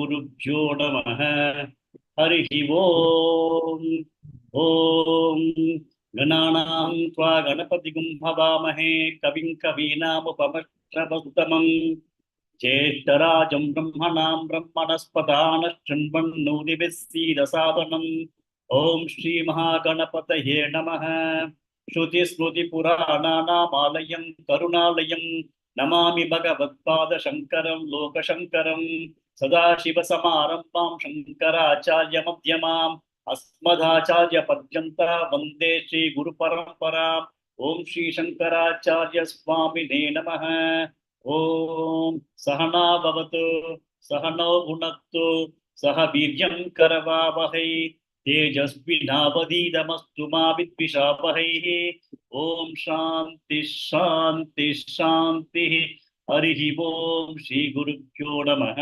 गुरुभ्यो नमः। हरिः ओम्। ॐ गणानां त्वा गणपतिगुं हवामहे कविं कवीनामुपमश्रवस्तमम् ज्येष्ठराजं ब्रह्मणां ब्रह्मणस्पदानशृण्वन्नोतिभिः सीदसादनम्। ॐ श्रीमहागणपतये नमः। श्रुतिस्मृतिपुराणानामालयं करुणालयं नमामि भगवत्पादशङ्करं लोकशङ्करम्। सदाशिवसमारम्भां शङ्कराचार्यमध्यमाम् अस्मदाचार्यपर्यन्ता वन्दे श्रीगुरुपरम्पराम्। ॐ श्रीशङ्कराचार्यस्वामिने नमः। ॐ सहना भवतु सहनौ भुनक्तु सह वीर्यं करवावहै तेजस्विनावधीतमस्तु मा विद्विषावहैः। ॐ शान्ति शान्ति शान्तिः। हरिः ओम श्री गुरुभ्यो नमः।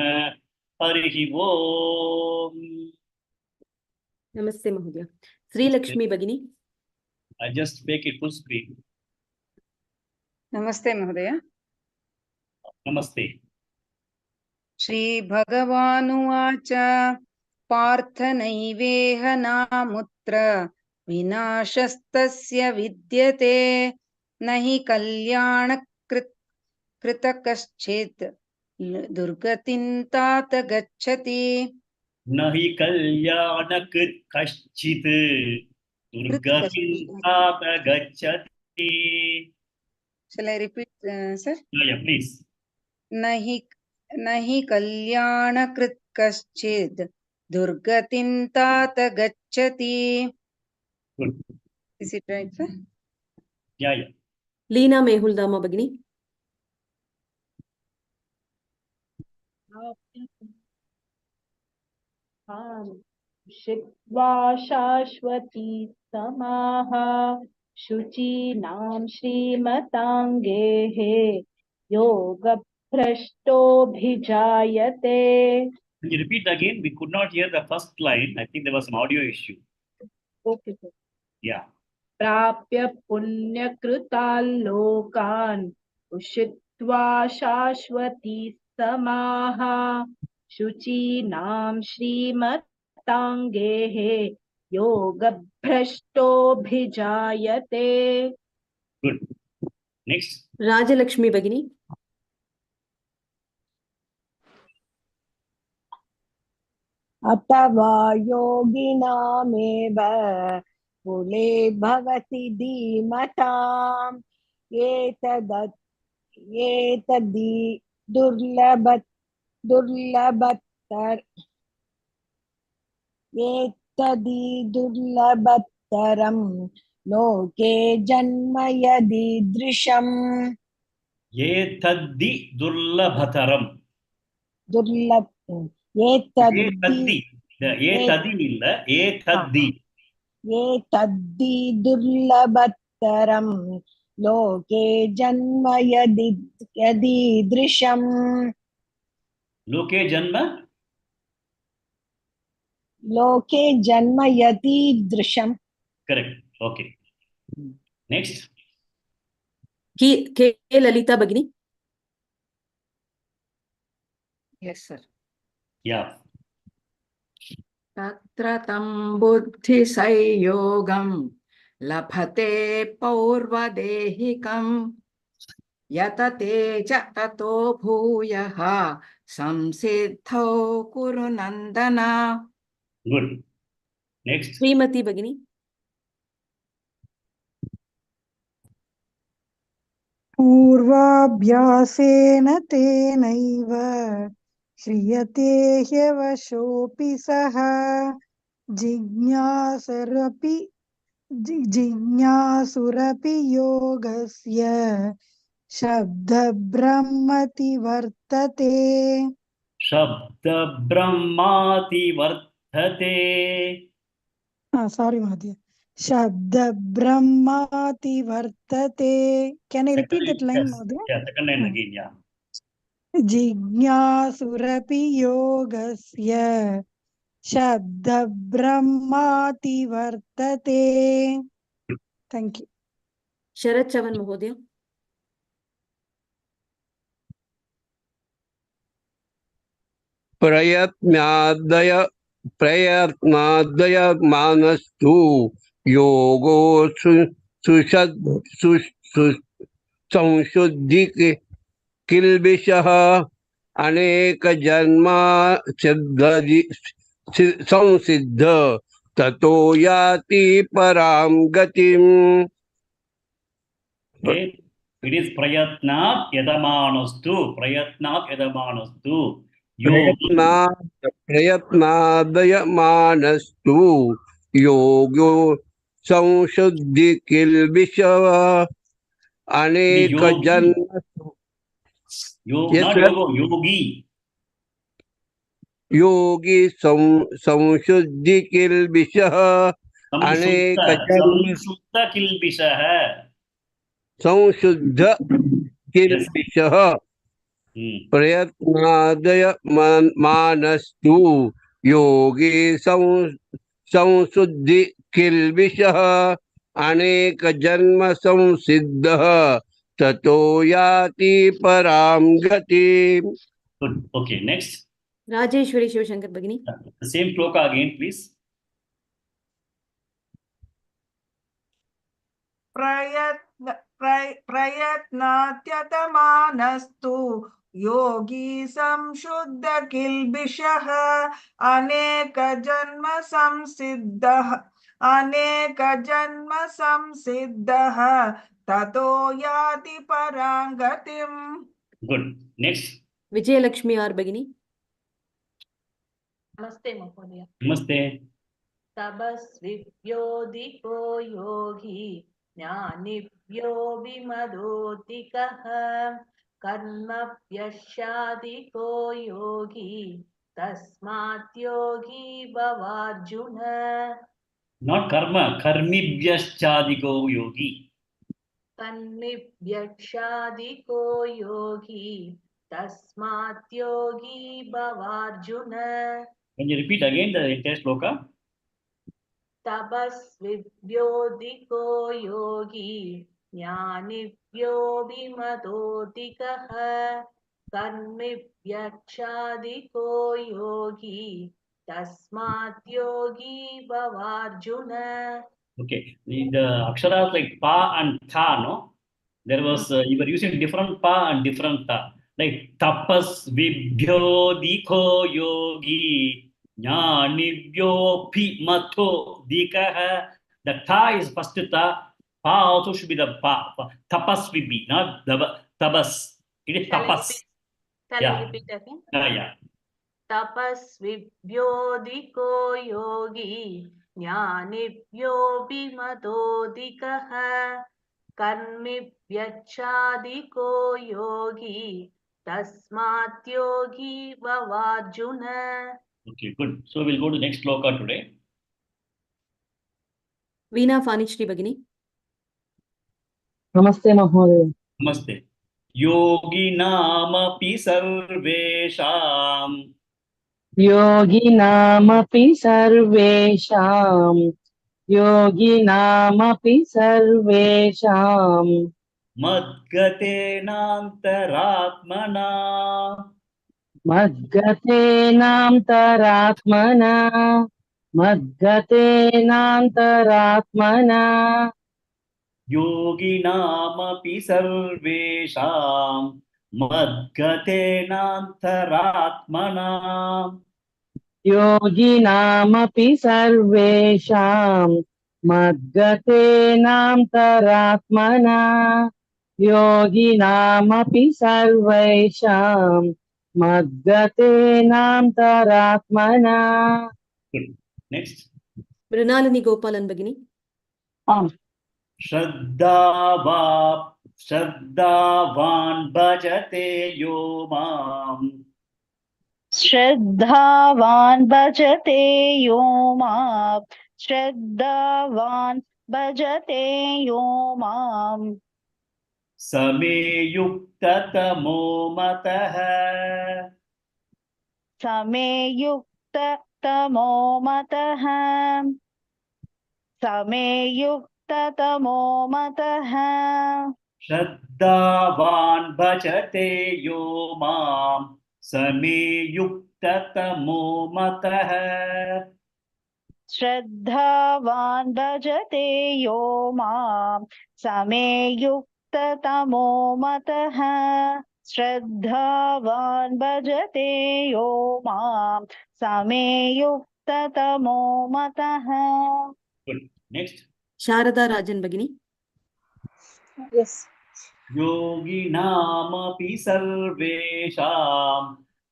हरिः ओम। नमस्ते महोदय। श्रीलक्ष्मी भगिनी। I just make it full screen. नमस्ते महोदय। नमस्ते। श्री भगवानुवाच पार्थ नैवेह नामुत्र विनाशस्तस्य विद्यते न हि कल्याणकृत कश्चित् दुर्गतिं तात गच्छति। न हि कल्याणकृत् कश्चित् दुर्गतिं तात गच्छति। Shall I repeat, sir? Yeah, please. न हि कल्याणकृत कश्चित् दुर्गतिं तात गच्छति। Good. Is it right, sir? Yeah. Leena मेहुल्दामा भगिनी। शित्वा शाश्वती समाः शुचीनां श्रीमताङ्गेः योगभ्रष्टोऽभिजायते। Can you repeat again? We could not hear the first line. I think there was some audio issue. Okay, sir. Yeah. प्राप्य पुण्यकृतान् लोकान् उषित्वा शाश्वती समाः शुचीनां श्रीमताङ्गेः योगभ्रष्टोऽभिजायते। Good. Next. राजलक्ष्मी भगिनी। अथवा योगिनामेव कुले भवति धीमताम् एतदि दुर्लभतरं लोके जन्म यदीदृशम्। एतद्धि दुर्लभतरम्। एतद्धि दुर्लभतरं लोके जन्म यदीदृशम्। लोके जन्म यदीदृशम्। Correct. Okay. Next. के ललिता भगिनी। Yes, sir. Yeah. तत्र तं बुद्धिसंयोगं लभते पौर्वदेहिकं यतते च ततो भूयः संसिद्धौ कुरु नन्दन। Good. Next. श्रीमती भगिनी। पूर्वाभ्यासेन तेनैव ह्रियते ह्यवशोऽपि सः जिज्ञासुरपि योगस्य शब्दब्रह्मति वर्तते। शब्दब्रह्माति वर्तते। Sorry, Madhya. Shabda-brahmati vartate. Can I repeat that line, Madhya? Yeah, second line again, yeah. Jignasurapi yogasya Shabda-brahmati vartate. Thank you. शरद चवन महोदय। प्रयत्नादय मानस्तु योगो सुषद संशुद्धि किल्बिषः अनेक जन्मा संसिद्ध ततो याति परां गतिम्. Okay. It is prayatnat yadamanastu. Prayatnat yadamanastu. Yogi. प्रयत्नादय मानस्तु योगो संशुद्धि किल्बिषः अनेक Yogi. जन्म. Yes, Not sir. yoga, yogi. योगी संशुद्धि किल्बिषः अनेक जन्म Samsutta kilbishaha. संशुद्ध Yes. किल्बिषः प्रयत्नादय मानस्तु योगी संशुद्धि किल्बिषः अनेक जन्म संसिद्धः ततो याति परां गतिम्. Good. Okay. Next. Rajeshwari Shivashankar Bhagini. The same shloka again, please. प्रयत्नात्यतमानस्तु योगी संशुद्ध किल्बिषः अनेक जन्म संसिद्धः ततो याति परां गतिम्. Good. Next. Vijayalakshmi R Bhagini. नमस्ते महोदय. Namaste. तपस्विभ्योऽधिको योगी ज्ञानिभ्यो विमदोऽधिकः कर्मभ्यश्चाधिको योगी तस्मात् योगी भवार्जुन. Not karma. Karmibhyashchadiko yogi. कर्मिभ्यश्चाधिको योगी तस्मात् योगी भवार्जुन. Can you repeat again the entire shloka? तपस्विभ्योऽधिको योगी ज्ञानिभ्यो विमतोऽधिकः कर्मिभ्यश्चाधिको योगी तस्मात् योगी भवार्जुन. Okay. The aksharas like pa and tha, no? There was, you were using different pa and different tha. Like tapas vibhyo dikho yogi jnanibhyo pi matho dikaha. The tha is first tha. Pa also should be the pa. Tapas will be, not tabas. It is tapas. Shall I repeat again? Yeah. तपस्विभ्योऽधिको योगी ज्ञानिभ्यो विमतोऽधिकः कर्मिभ्यश्चाधिको योगी तस्मात् योगी भवार्जुन. Okay, good. So we'll go to next shloka today. Veena Fanishri Bhagini. नमस्ते महोदय. Namaste. Yoginamapi sarvesham योगिनामपि सर्वेषां madgatenantaratmana मद्गतेनान्तरात्मना yoginamapi sarvesham madgatenantaratmana. योगिनामपि सर्वेषां मद्गतेनान्तरात्मना योगिनामपि सर्वेषां मद्गतेनान्तरात्मना. Good. Next. Mrinalini Gopalan Bhagini. आम्. Shraddhavan bhajate yo mam श्रद्धावान् भजते यो मां श्रद्धावान् भजते यो मां समे युक्ततमो मतः समे युक्ततमो मतः समे युक्ततमो मतः श्रद्धावान् भजते यो मां समे युक्ततमो युक्ततमो मतः श्रद्धावान् भजते यो मां समे युक्ततमो मतः श्रद्धावान् भजते यो मां समे युक्ततमो मतः Good. Next. शारदा राजन् भगिनी Yes. योगिनामपि सर्वेषां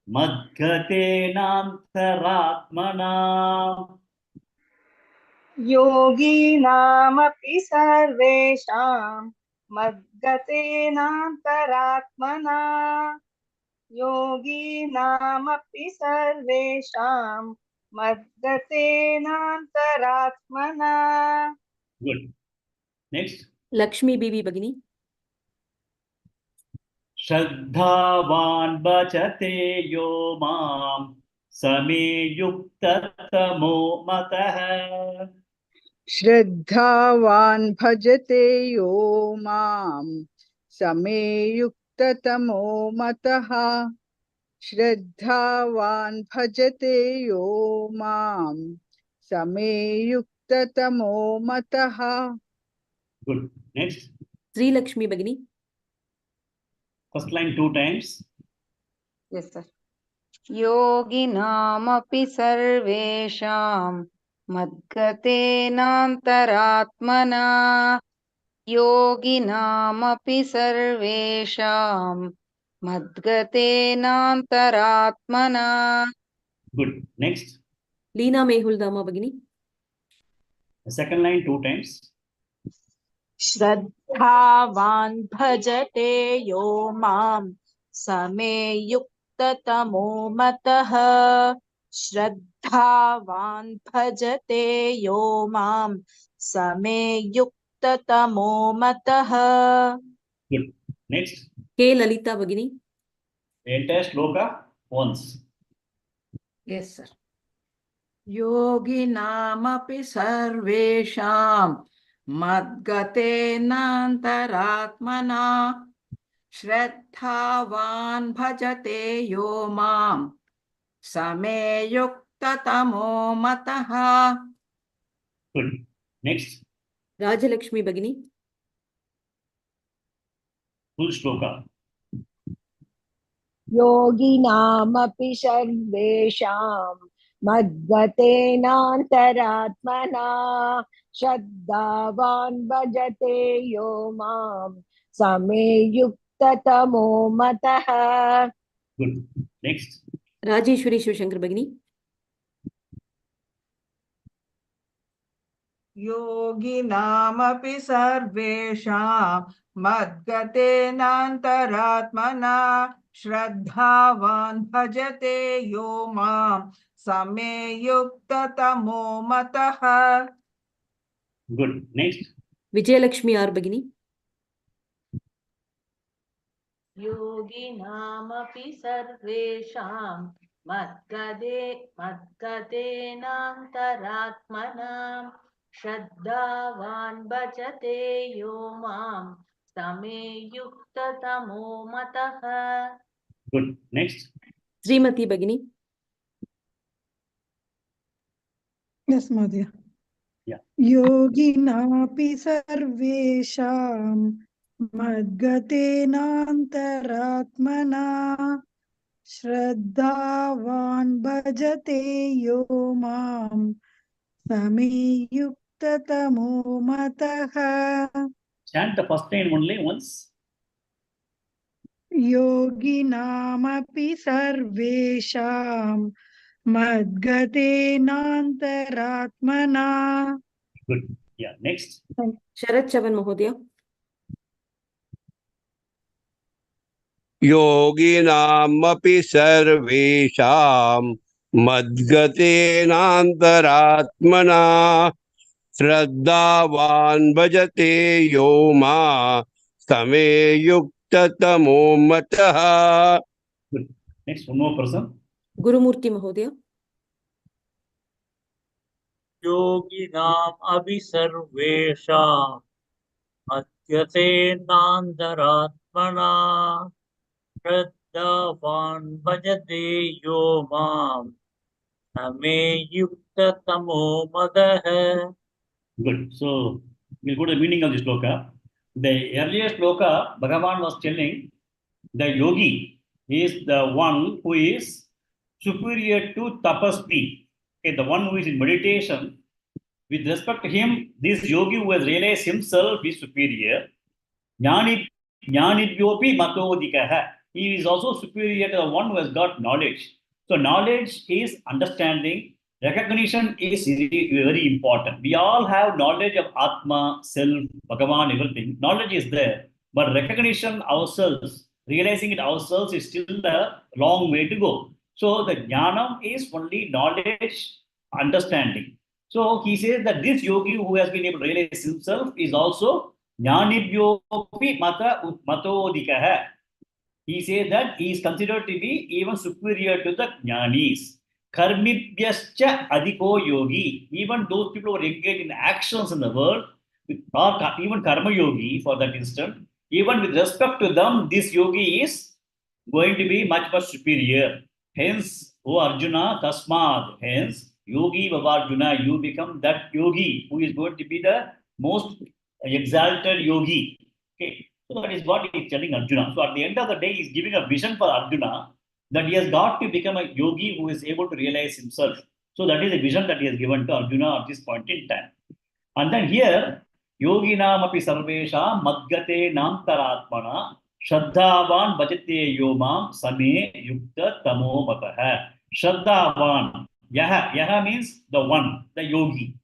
मद्गतेनान्तरात्मना योगीनामपि सर्वेषां मद्गतेनान्तरात्मना योगीनामपि सर्वेषां मद्गतेनान्तरात्मना Good. Next. लक्ष्मी बीवी भगिनी श्रद्धावान् भजते यो मां समे युक्ततमो मतः श्रद्धावान् भजते यो मां समे युक्ततमो मतः श्रद्धावान् भजते यो मां समे युक्ततमो मतः Good. Next. श्रीलक्ष्मी भगिनी First line 2 times. Yes, sir. योगिनामपि सर्वेषां मद्गतेनान्तरात्मना योगिनामपि सर्वेषां मद्गतेनान्तरात्मना Good. Next. लीना मेहुल्दामा भगिनी The second line 2 times. श्रद्धावान् भजते यो मां समे युक्ततमो मतः श्रद्धावान् भजते यो मां समे युक्ततमो मतः Good. Next. के ललिता भगिनी The entire shloka once. Yes, sir. योगिनामपि सर्वेषां मद्गतेनान्तरात्मना श्रद्धावान् भजते यो मां समे युक्ततमो मतः Good. Next. राजलक्ष्मी भगिनी Full shloka. योगिनामपि सर्वेषां मद्गतेनान्तरात्मना श्रद्धावान् भजते यो मां समे युक्ततमो मतः Good. Next. राजेश्वरी शिवशंकर भगिनी योगिनामपि सर्वेषां मद्गतेनान्तरात्मना श्रद्धावान् भजते यो मां समे युक्ततमो मतः Good. Next. विजयलक्ष्मी आर भगिनी योगिनामपि सर्वेषां मद्गतेनान्तरात्मना श्रद्धावान् भजते यो मां समे युक्ततमो मतः Good. Next. श्रीमती भगिनी Yes, Madhya. Yeah. योगिनापि सर्वेषां मद्गतेनान्तरात्मना श्रद्धावान् भजते यो मां समे युक्ततमो मतः Chant the first line only once. योगिनामपि सर्वेषां मद्गतेनान्तरात्मना Good. Yeah. Next. शरद चवन महोदय योगिनामपि सर्वेषां मद्गतेनान्तरात्मना श्रद्धावान् भजते यो मां समे युक्ततमो मतः Good. Next. One more person. Gurumurthy महोदय योगिनाम् अपि सर्वेषां मद्गतेनान्तरात्मना श्रद्धावान् भजते यो माम् समे युक्ततमो मतः. Good. So we'll go to the meaning of this shloka. The earlier shloka, Bhagavan was telling the yogi is the one who is superior to tapasvi. Okay, the one who is in meditation. With respect to him, this yogi who has realized himself is superior. Jnani Jnanibhyopi matodikaha. He is also superior to the one who has got knowledge. So knowledge is understanding. Recognition is very important. We all have knowledge of Atma, self, Bhagavan, everything. Knowledge is there. But recognition ourselves, realizing it ourselves is still a long way to go. So the jnanam is only knowledge, understanding. So he says that this yogi who has been able to realize himself is also Jnanibhyopi matodikaha. He says that he is considered to be even superior to the jnanis. Karmibhyascha adhiko yogi. Even those people who are engaged in actions in the world, or even karma yogi for that instant, even with respect to them, this yogi is going to be much superior. Hence, O Arjuna, Tasmad, hence, yogi Babarjuna, you become that yogi who is going to be the most exalted yogi. Okay. So that is what he is telling Arjuna. So at the end of the day, he is giving a vision for Arjuna that he has got to become a yogi who is able to realize himself. So that is the vision that he has given to Arjuna at this point in time. And then here, yoginam api sarvesha madgate namtaratmana shraddhavan bhajate yomam same yukta tamo matah. Shraddhavan. Yaha means the one, the yogi.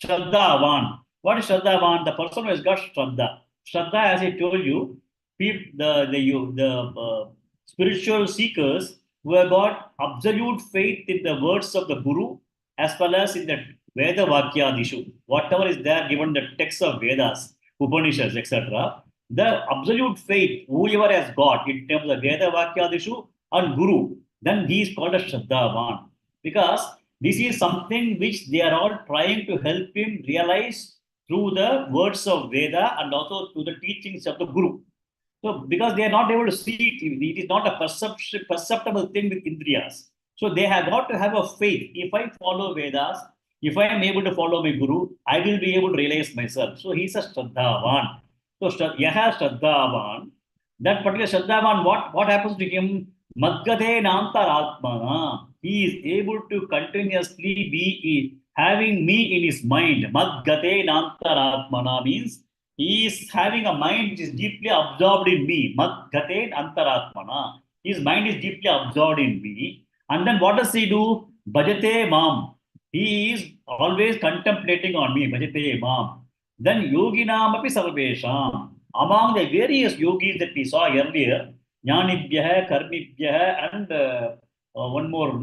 Shraddhavan. What is Shraddhavan? The person who has got Shraddha. Shraddha, as I told you, the spiritual seekers who have got absolute faith in the words of the Guru as well as in the Veda Vakyadishu, whatever is there given the text of Vedas, Upanishads, etc. The absolute faith, whoever has got in terms of Veda Vakyadishu and Guru, then he is called a Shraddhavan. Because this is something which they are all trying to help him realize through the words of Veda and also through the teachings of the Guru. So, because they are not able to see it, it is not a perceptible thing with Indriyas. So, they have got to have a faith. If I follow Vedas, if I am able to follow my Guru, I will be able to realize myself. So, he is a Shraddhavan. So, Yaha Shraddhavan, that particular Shraddhavan, what happens to him? Madgate Nantaratmana. He is able to continuously be having me in his mind. Madgate Nantaratmana means he is having a mind which is deeply absorbed in me. Madgate Antaratmana. His mind is deeply absorbed in me. And then what does he do? Bhajate Mam. He is always contemplating on me. Bhajate Mam. Then Yoginam api sarvesham. Among the various yogis that we saw earlier, Jnanibhyah, Karmibhyah, and one more,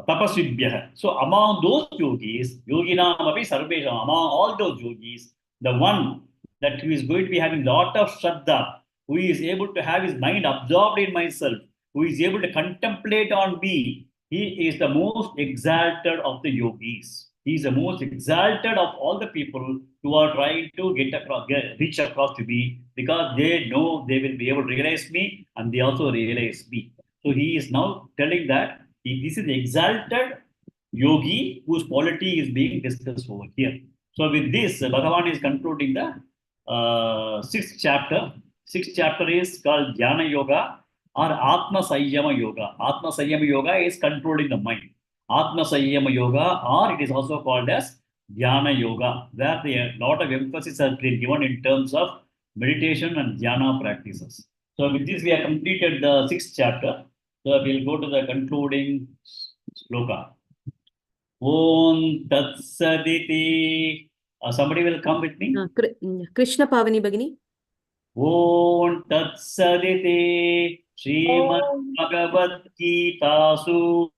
Tapasvibhyah. So among those yogis, Yoginam api sarvesham, among all those yogis, the one that who is going to be having lot of Shraddha, who is able to have his mind absorbed in myself, who is able to contemplate on me, he is the most exalted of the yogis. He is the most exalted of all the people who are trying to reach across to me, because they know they will be able to realize me and they also realize me. So he is now telling that this is the exalted yogi whose quality is being discussed over here. So with this, Bhagavan is concluding the sixth chapter. Sixth chapter is called Jnana Yoga or Atma Sayyama Yoga. Atma Sayyama Yoga is controlling the mind. Atma Sayyama Yoga, or it is also called as Dhyana Yoga, where a lot of emphasis has been given in terms of meditation and dhyana practices. So with this, we have completed the sixth chapter. So we'll go to the concluding shloka. Om Tat Saditi. Somebody will come with me. Krishna Pavani Bhagini. Om Tat Saditi. Shrimad Bhagavad Gita Su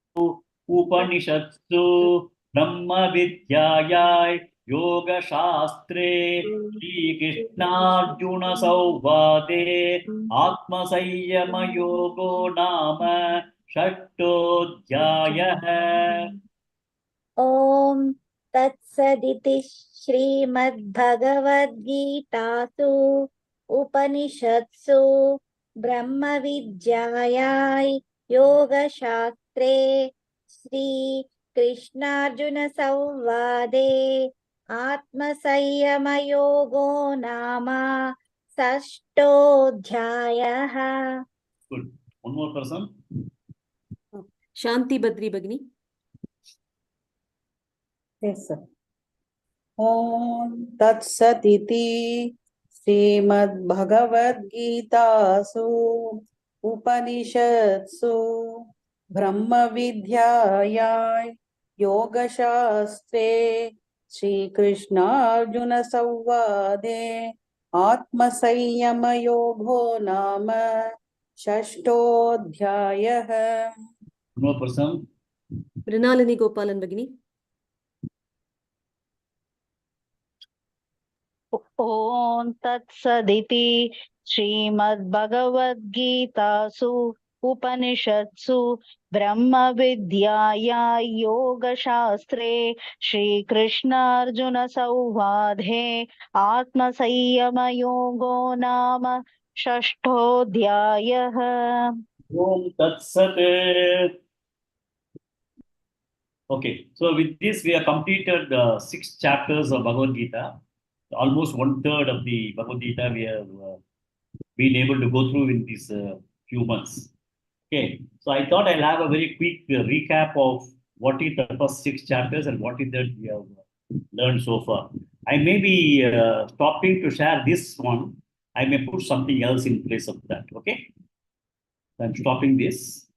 Upanishatsu Brahma Vidyayai Yoga Shastre Shri Krishnarjuna Sauvade Atma Sayyama Yogo Nama Shattodhyayah. Om Tatsaditi Shrimad Bhagavad Gita Su Upanishatsu ब्रह्मविद्यायां योगशास्त्रे श्रीकृष्णार्जुनसंवादे आत्मसंयमयोगो नाम षष्ठोऽध्यायः। Good. One more person. Shanti Badri Bagini. Yes, sir. Om Tat Sat Iti Shrimad.Bhagavad-Gitasu Upanishadsu Brahma Vidyayai Yoga Shastre Shri Krishna Arjuna Savvade Atma Sanyama Yogo Nama Shashtodhyayah. One more person. Mrinalini Gopalan Bagini. ॐ तत्सदिति श्रीमद्भगवद्गीतासु उपनिषत्सु ब्रह्मविद्याया योगशास्त्रे श्रीकृष्णार्जुनसंवादे आत्मसंयमयोगो नाम षष्ठोऽध्यायः। Om Tat Sat. Okay, so with this we have completed 6 chapters of Bhagavad Gita. Almost 1/3 of the Bhagavad Gita we have been able to go through in these few months. Okay, so I thought I'll have a very quick recap of what is the first 6 chapters and what is that we have learned so far. I may be stopping to share this one. I may put something else in place of that. Okay, so I'm stopping this.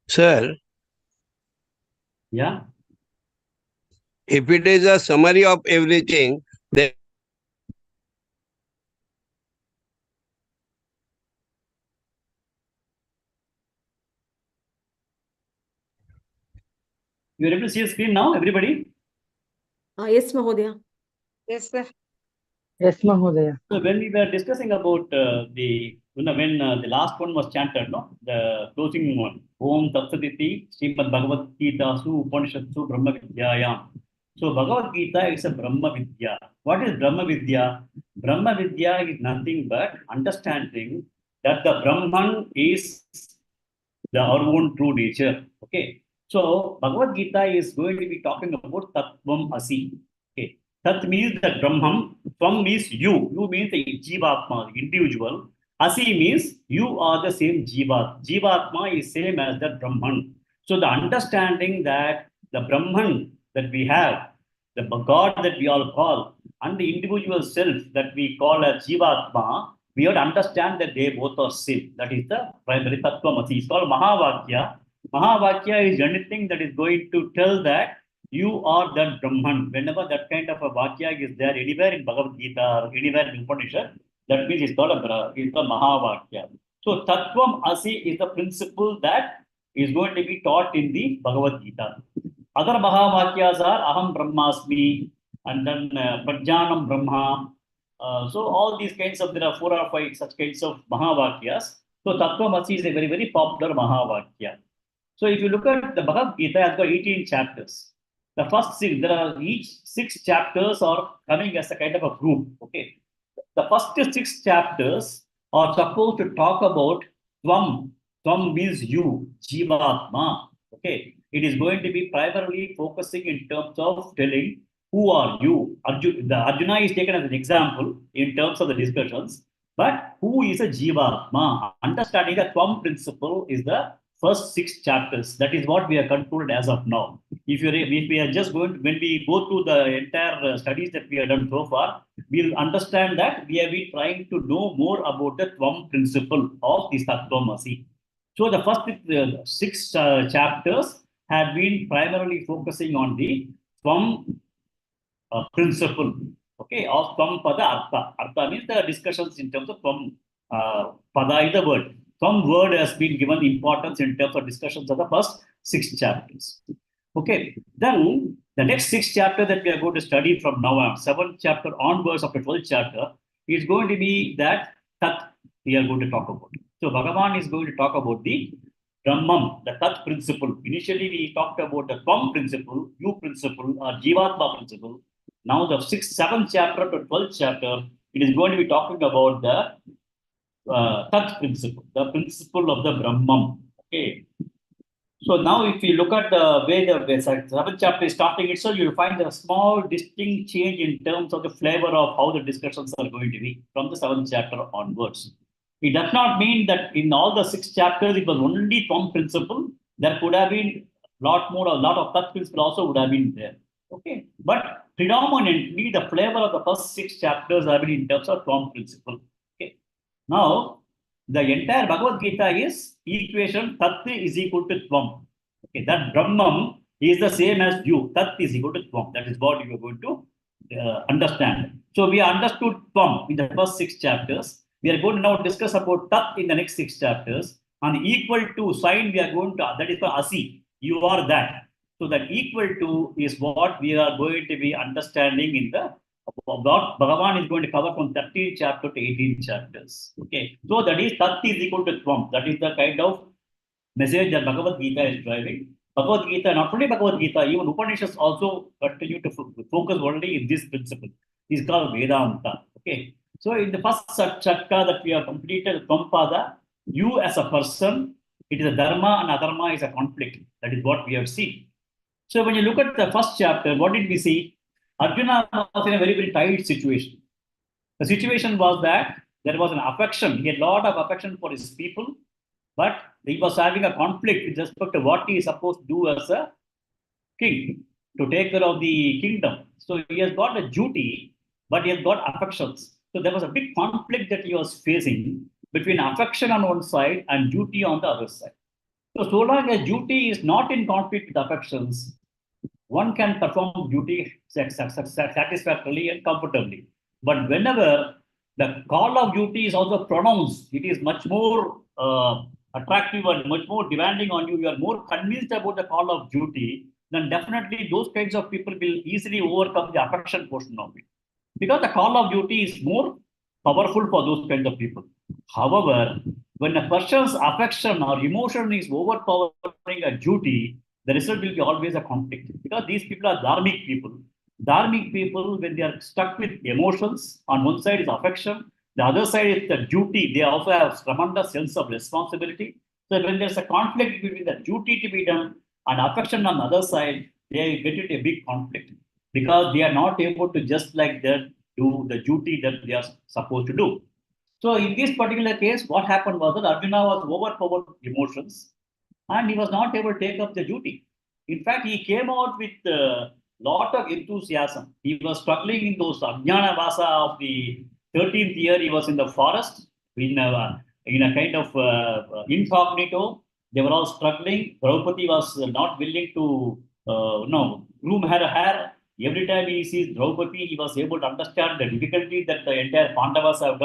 Sir, Yeah. if it is a summary of everything, then You're able to see the screen now, everybody? Yes, Mahodaya. Yes, sir. Yes, Mahodaya. So when we were discussing about when the last one was chanted, no, the closing one, Om Tatsaditi Shrimad Bhagavad Gita Su Upanishadsu Brahma Vidyayam. So Bhagavad Gita is a Brahma Vidya. What is Brahma Vidya? Brahma Vidya is nothing but understanding that the Brahman is our own true nature. Okay. So Bhagavad Gita is going to be talking about Tattvam Asi. Okay. Tat means the Brahman. Tvam means you. You means the Jivatma, the individual. Asi means you are the same Jivat. Jivatma is same as the Brahman. So the understanding that the Brahman that we have, the God that we all call, and the individual self that we call as Jivatma, we have to understand that they both are same. That is the primary Tattvamasi. It's called Mahavakya. Mahavakya is anything that is going to tell that you are that Brahman. Whenever that kind of a Vakya is there anywhere in Bhagavad Gita or anywhere in Upanishad, that means it's called Mahavakya. So Tattvam Asi is the principle that is going to be taught in the Bhagavad Gita. Other Mahavakyas are Aham Brahmasmi and then Prajnanam Brahma. So all these kinds of, there are 4 or 5 such kinds of Mahavakyas. So Tattvamasi is a very, very popular Mahavakya. So if you look at the Bhagavad Gita, it has got 18 chapters. The first 6, there are each 6 chapters are coming as a kind of a group. Okay. The first 6 chapters are supposed to talk about Tvam. Tvam means you, Jivatma. Okay. It is going to be primarily focusing in terms of telling who are you. Arjuna is taken as an example in terms of the discussions. But who is a Jivatma? Understanding the Tvam principle is the first 6 chapters. That is what we are concluded as of now. If we are just going to, when we go through the entire studies that we have done so far, we'll understand that we have been trying to know more about the Tvam principle of this Tattvamasi. So the first 6 chapters had been primarily focusing on the Tvam principle. Okay, of Tvam Pada Artha. Artha means the discussions in terms of Tvam Pada is the word. Some word has been given importance in terms of discussions of the first 6 chapters. Okay, then the next 6 chapter that we are going to study from now on, 7th chapter onwards of the 12th chapter, is going to be that Tat we are going to talk about. So Bhagavan is going to talk about the Brahman, the Tat principle. Initially, we talked about the Tvam principle, You principle, or Jivatma principle. Now, the 6th, 7th chapter to 12th chapter, it is going to be talking about the Tat principle, the principle of the Brahman. Okay. So now, if you look at the way the 7th chapter is starting itself, you will find a small distinct change in terms of the flavor of how the discussions are going to be from the 7th chapter onwards. It does not mean that in all the 6 chapters it was only Tvam principle. There could have been a lot of Tat principle also would have been there. Okay, but predominantly the flavor of the first 6 chapters have been in terms of Tvam principle. Okay, now the entire Bhagavad Gita is equation Tat is equal to Tvam. Okay, that Brahman is the same as you. Tat is equal to Tvam. That is what you are going to understand. So we understood Tvam in the first 6 chapters. We are going to now discuss about Tat in the next 6 chapters. And equal to sign we are going to, that is for Asi. You are that. So that equal to is what we are going to be understanding in the what Bhagavan is going to cover from 13th chapter to 18th chapters. Okay. So that is Tat is equal to Tvam. That is the kind of message that Bhagavad Gita is driving. Bhagavad Gita, not only Bhagavad Gita, even Upanishads also continue to focus only in this principle. This is called Vedanta. Okay. So in the first chatka that we have completed, Tvam-pada, you as a person, it is a dharma and adharma is a conflict. That is what we have seen. So when you look at the first chapter, what did we see? Arjuna was in a very, very tight situation. The situation was that there was an affection. He had a lot of affection for his people, but he was having a conflict with respect to what he is supposed to do as a king, to take care of the kingdom. So he has got a duty, but he has got affections. So there was a big conflict that he was facing between affection on one side and duty on the other side. So long as duty is not in conflict with affections, one can perform duty satisfactorily and comfortably. But whenever the call of duty is also pronounced, it is much more attractive and much more demanding on you. You are more convinced about the call of duty, then definitely those kinds of people will easily overcome the affection portion of it. Because the call of duty is more powerful for those kinds of people. However, when a person's affection or emotion is overpowering a duty, the result will be always a conflict. Because these people are dharmic people. Dharmic people, when they are stuck with emotions, on one side is affection, the other side is the duty. They also have a tremendous sense of responsibility. So when there's a conflict between the duty to be done and affection on the other side, they get into a big conflict because they are not able to just like that do the duty that they are supposed to do. So in this particular case, what happened was that Arjuna was overpowered with emotions and he was not able to take up the duty. In fact, he came out with a lot of enthusiasm. He was struggling in those Ajnana Vasa of the 13th year. He was in the forest in a kind of incognito. They were all struggling. Draupadi was not willing to groom her hair. Every time he sees Draupadi, he was able to understand the difficulty that the entire Pandavas have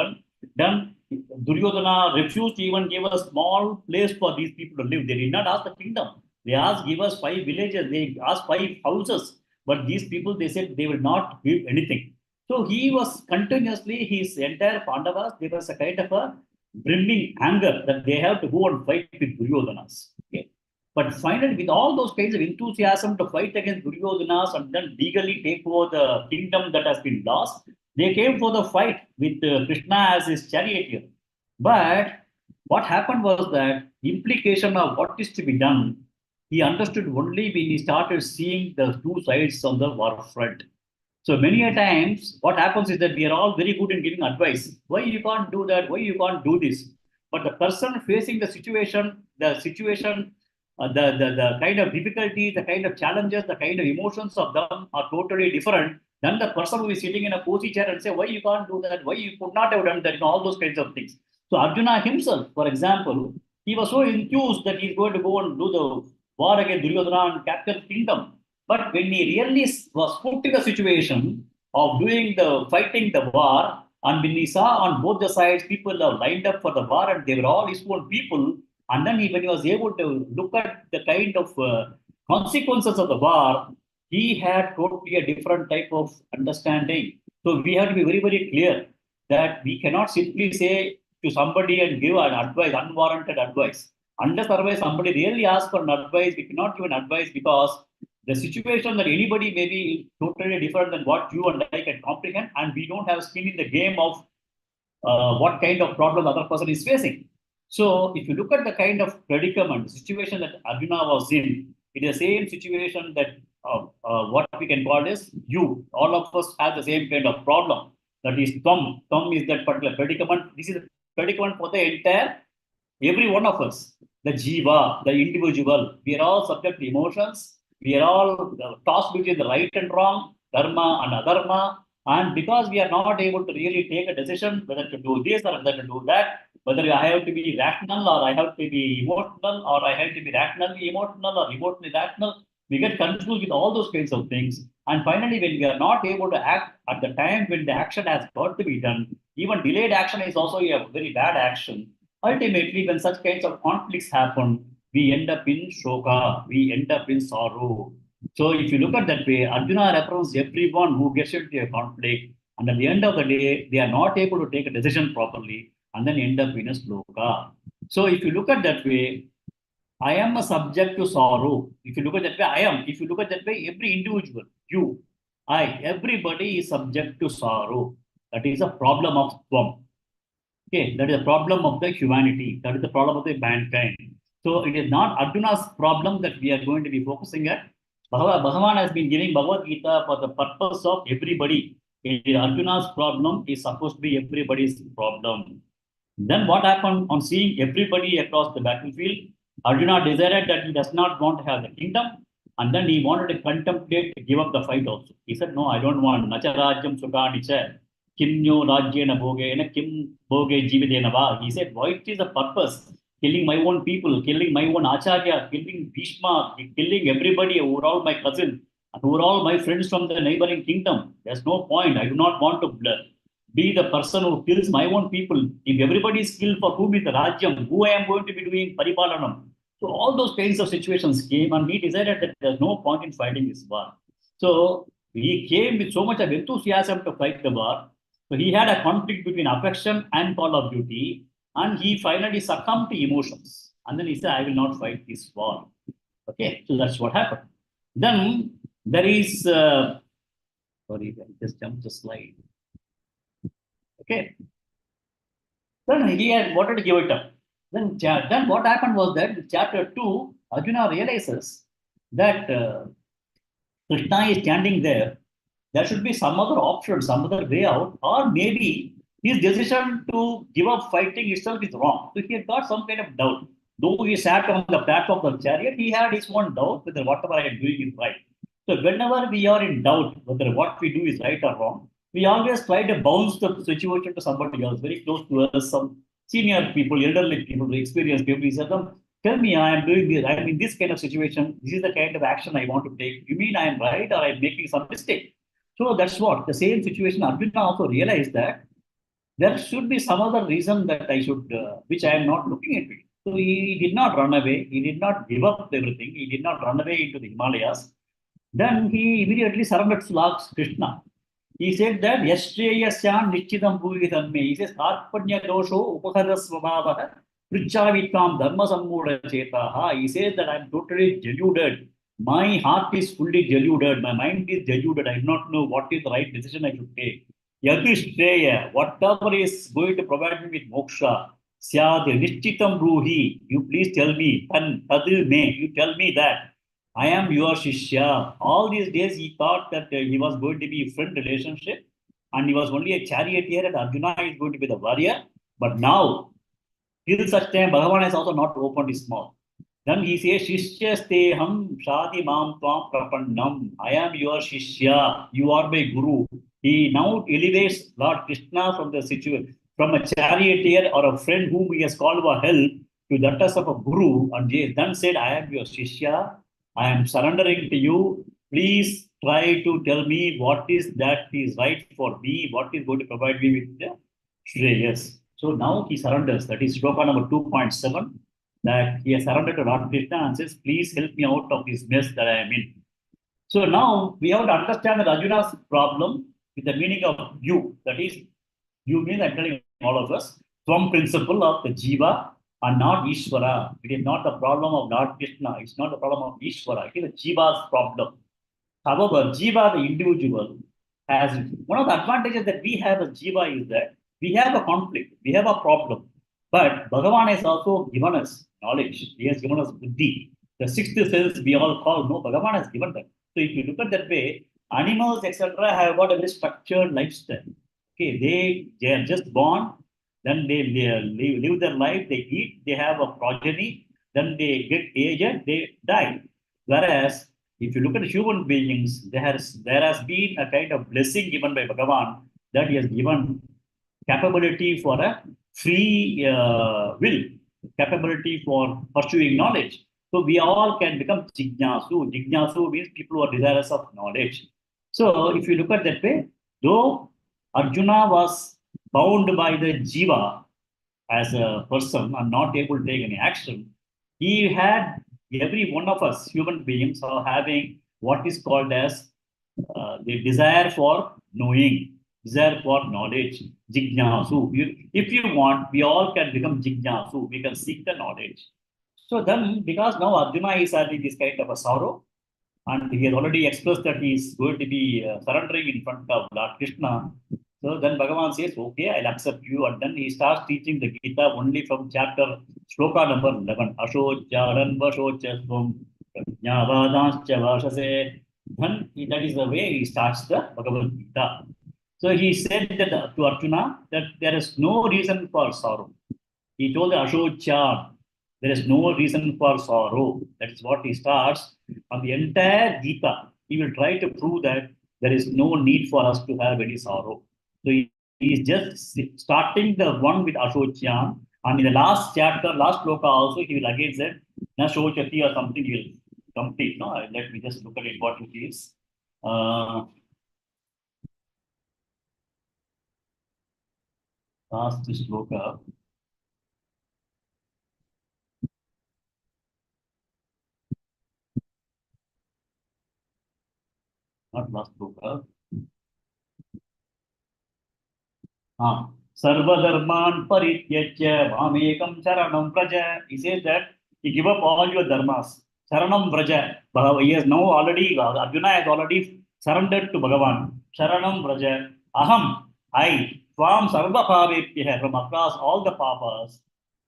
done. Duryodhana refused to even give a small place for these people to live. They did not ask the kingdom. They asked, give us 5 villages. They asked 5 houses. But these people, they said they will not give anything. So he was continuously, his entire Pandavas, there was a kind of a brimming anger that they have to go and fight with Duryodanas. Okay? But finally, with all those kinds of enthusiasm to fight against Duryodanas and then legally take over the kingdom that has been lost, they came for the fight with Krishna as his charioteer. But what happened was that implication of what is to be done, he understood only when he started seeing the two sides on the war front. So many a times, what happens is that we are all very good in giving advice. Why you can't do that? Why you can't do this? But the person facing the situation, the kind of difficulty, the kind of challenges, the kind of emotions of them are totally different than the person who is sitting in a cozy chair and say, why you can't do that? Why you could not have done that? All those kinds of things. So Arjuna himself, for example, he was so enthused that he's going to go and do the war against Duryodhana and capture the kingdom. But when he really was put in the situation of doing the fighting the war, And when he saw on both the sides, people are lined up for the war and they were all his own people. And then when he was able to look at the kind of consequences of the war, he had totally a different type of understanding. So we have to be very, very clear that we cannot simply say to somebody and give an advice, unwarranted advice. Unless otherwise somebody really asks for an advice, we cannot give an advice because the situation that anybody may be totally different than what you and I can comprehend, and we don't have skin in the game of what kind of problem the other person is facing. So if you look at the kind of predicament, situation that Arjuna was in, it is the same situation that what we can call is you. All of us have the same kind of problem. That is Tvam. Tvam is that particular predicament. This is a predicament for the entire, every one of us. The jiva, the individual. We are all subject to emotions. We are all tossed between the right and wrong, dharma and adharma. And because we are not able to really take a decision whether to do this or whether to do that, whether I have to be rational or I have to be emotional or I have to be rationally emotional or emotionally rational, we get confused with all those kinds of things. And finally, when we are not able to act at the time when the action has got to be done, even delayed action is also a very bad action. Ultimately, when such kinds of conflicts happen, we end up in Shloka, we end up in sorrow. So if you look at that way, Arjuna references everyone who gets into a conflict, and at the end of the day, they are not able to take a decision properly, and then end up in a Shloka. So if you look at that way, I am a subject to sorrow. If you look at that way, I am. If you look at that way, every individual, you, I, everybody is subject to sorrow. That is a problem of Tvam. Okay, that is a problem of the humanity. That is the problem of the mankind. So it is not Arjuna's problem that we are going to be focusing at. Bhagavan has been giving Bhagavad Gita for the purpose of everybody. Arjuna's problem is supposed to be everybody's problem. Then what happened on seeing everybody across the battlefield? Arjuna decided that he does not want to have the kingdom, and then he wanted to contemplate to give up the fight also. He said, no, I don't want. Nacha rajyam sukanicha, kimnyo rajyena bhogena, kim bhoge jividena va. He said, what is the purpose? Killing my own people, killing my own acharya, killing Bhishma, killing everybody who are all my cousin, and who are all my friends from the neighboring kingdom. There's no point. I do not want to be the person who kills my own people. If everybody is killed, for whom is the Rajyam? Who I am going to be doing Paripalanam? So all those kinds of situations came, and he decided that there's no point in fighting this war. So he came with so much of enthusiasm to fight the war. So he had a conflict between affection and call of duty, and he finally succumbed to emotions. And then he said, I will not fight this war. Okay, so that's what happened. Then there is, sorry, I just jumped the slide. Okay. Then he had wanted to give it up. Then what happened was that in chapter 2, Arjuna realizes that Krishna is standing there. There should be some other option, some other way out, or maybe his decision to give up fighting itself is wrong. So he had got some kind of doubt. Though he sat on the back of the chariot, he had his own doubt whether whatever I am doing is right. So whenever we are in doubt whether what we do is right or wrong, we always try to bounce the situation to somebody else, very close to us, some senior people, elderly people, experienced people. He said, tell me, I am doing this, I am in this kind of situation, this is the kind of action I want to take. You mean I am right or I am making some mistake? So that's what, the same situation, Arjuna also realized that there should be some other reason that I should, which I am not looking at it. So he did not run away, he did not give up everything, he did not run away into the Himalayas. Then he immediately surrendered to Lord Krishna. He said that Yashreyasyan Nichidam Bhuvidam me. He says Arpanya Dosho Upakarasvabhavaha Prichavitam Dharma Sammuda Chetaha. He says that I am totally deluded. My heart is fully deluded. My mind is deluded. I do not know what is the right decision I should take. Yadishreya, whatever is going to provide me with moksha, Syad Nichitam Bruhi, you please tell me, Tan Tadu me, you tell me that. I am your Shishya. All these days he thought that he was going to be a friend relationship and he was only a charioteer and Arjuna is going to be the warrior. But now, till such time, Bhagavan has also not opened his mouth. Then he says, Shishyasteham Shadi Mam Tvam Prapannam. I am your Shishya. You are my Guru. He now elevates Lord Krishna from the situation, from a charioteer or a friend whom he has called for help to the status of a Guru. And he then said, I am your Shishya. I am surrendering to you. Please try to tell me what is that is right for me, what is going to provide me with the Shreyas. So now he surrenders. That is Shloka number 2.7. That he has surrendered to Lord Krishna and says, please help me out of this mess that I am in. So now we have to understand that Arjuna's problem with the meaning of you. That is, you means I'm telling all of us, from principle of the Jiva and not Ishvara. It is not the problem of Lord Krishna. It's not the problem of Ishvara. It is the Jiva's problem. However, Jiva, the individual, has one of the advantages that we have as Jiva is that we have a conflict, we have a problem. But Bhagavan has also given us knowledge. He has given us buddhi. The sixth sense we all call, no, Bhagavan has given that. So if you look at that way, animals, etc., have got a very structured lifestyle. Okay, they are just born, then they live their life, they eat, they have a progeny, then they get aged, they die. Whereas if you look at human beings, there has been a kind of blessing given by Bhagavan that he has given capability for a free will, capability for pursuing knowledge. So we all can become jignasu. Jignasu means people who are desirous of knowledge. So if you look at that way, though Arjuna was bound by the jiva as a person and not able to take any action, he had, every one of us human beings are having what is called as the desire for knowing, desire for knowledge, jignasu. If you want, we all can become jignasu. We can seek the knowledge. So then, because now Arjuna is having this kind of a sorrow, and he has already expressed that he is going to be surrendering in front of Lord Krishna. So then Bhagavan says, okay, I'll accept you. And then he starts teaching the Gita only from chapter Shloka number 11. Ashocharan vashochasvam prajnavadanscha vashase. Then that is the way he starts the Bhagavad Gita. So he said that to Arjuna that there is no reason for sorrow. He told the Ashochan, there is no reason for sorrow. That is what he starts. On the entire Gita, he will try to prove that there is no need for us to have any sorrow. So he is just starting the one with Ashochan. And in the last chapter, last sloka also, he will again say, Na Shochati or something, he will complete. No? Let me just look at it, what it is. Last sloka. Not last sloka. Sarvadharman parityajya mamekam charanam praja. He says that he give up all your dharmas. Charanam praja. He has now already, Arjuna has already surrendered to Bhagavan. Charanam praja. Aham, I, Swam sarva pavepyah, from across all the papas.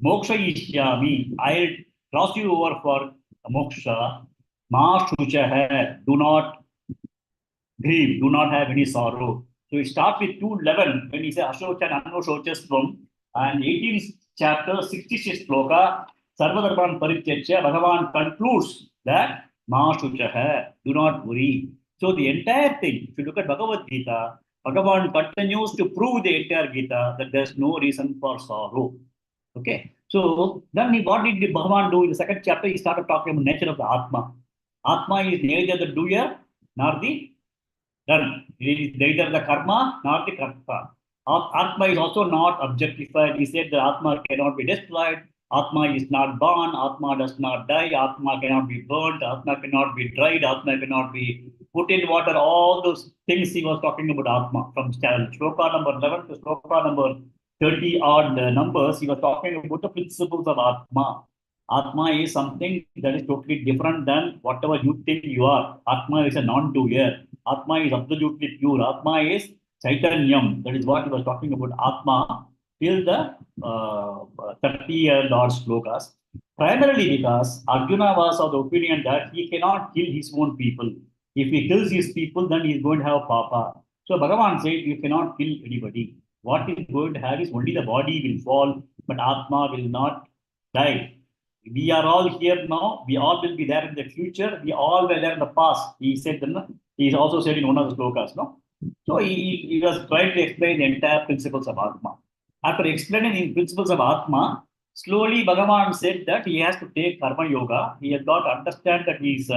Moksha ishyami, I'll cross you over for moksha. Ma shuchah, do not grieve, do not have any sorrow. So we start with 2:11 when he says Ashochan Anoshochasvam, and 18th chapter 66th sloka, Sarvadharman Parityajya, Bhagavan concludes that Ma Shuchaha, do not worry. So the entire thing, if you look at Bhagavad Gita, Bhagavan continues to prove the entire Gita that there's no reason for sorrow. Okay. So then what did Bhagavan do in the second chapter? He started talking about nature of the Atma. Atma is neither the doer nor the done. It is neither the karma nor the karta. Atma is also not objectified. He said that Atma cannot be destroyed. Atma is not born. Atma does not die. Atma cannot be burnt. Atma cannot be dried. Atma cannot be put in water. All those things he was talking about Atma. From Shloka number 11 to Shloka number 30 odd numbers, he was talking about the principles of Atma. Atma is something that is totally different than whatever you think you are. Atma is a non-doer. Atma is absolutely pure. Atma is Chaitanyam. That is what he was talking about Atma till the 30 Lord slokas. Primarily because Arjuna was of the opinion that he cannot kill his own people. If he kills his people, then he is going to have papa. So Bhagavan said, you cannot kill anybody. What he is going to have is only the body will fall, but Atma will not die. We are all here now. We all will be there in the future. We all were there in the past. He said, he also said in one of the slokas, no? So he was trying to explain the entire principles of Atma. After explaining the principles of Atma, slowly Bhagavan said that he has to take karma yoga. He has got to understand that he is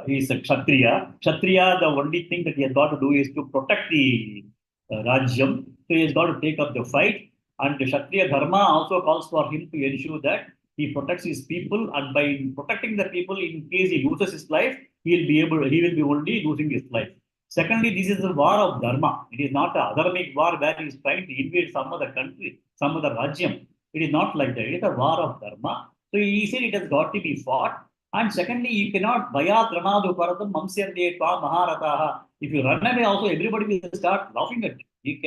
he is a Kshatriya. Kshatriya, the only thing that he has got to do is to protect the Rajyam. So he has got to take up the fight. And the Kshatriya Dharma also calls for him to ensure that he protects his people. And by protecting the people, in case he loses his life, he will be only losing his life. Secondly, this is a war of Dharma. It is not a dharmic war where he is trying to invade some other country, some other Rajyam. It is not like that. It is a war of Dharma. So he said it has got to be fought. And secondly, you cannot bayat ranadu paratam mamsyarde tva maharataha. If you run away, also everybody will start laughing at you.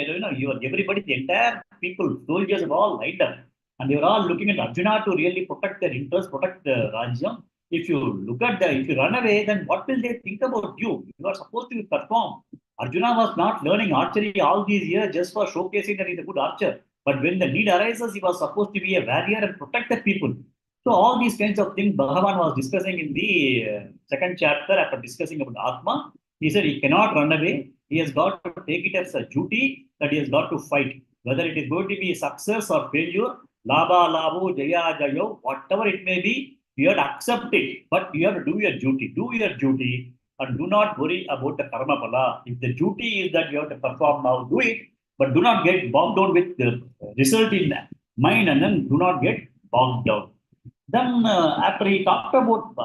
Everybody, the entire people, soldiers are all lined up. And they were all looking at Arjuna to really protect their interests, protect the Rajyam. If you run away, then what will they think about you? You are supposed to perform. Arjuna was not learning archery all these years just for showcasing that he's a good archer. But when the need arises, he was supposed to be a warrior and protect the people. So all these kinds of things Bhagavan was discussing in the second chapter after discussing about Atma. He said he cannot run away. He has got to take it as a duty that he has got to fight. Whether it is going to be a success or failure, Labha, Labho, Jaya, Jayo, whatever it may be, you have to accept it. But you have to do your duty. Do your duty and do not worry about the karma phala. If the duty is that you have to perform now, do it. But do not get bogged down with the result in mind and then do not get bogged down. Then after he talked about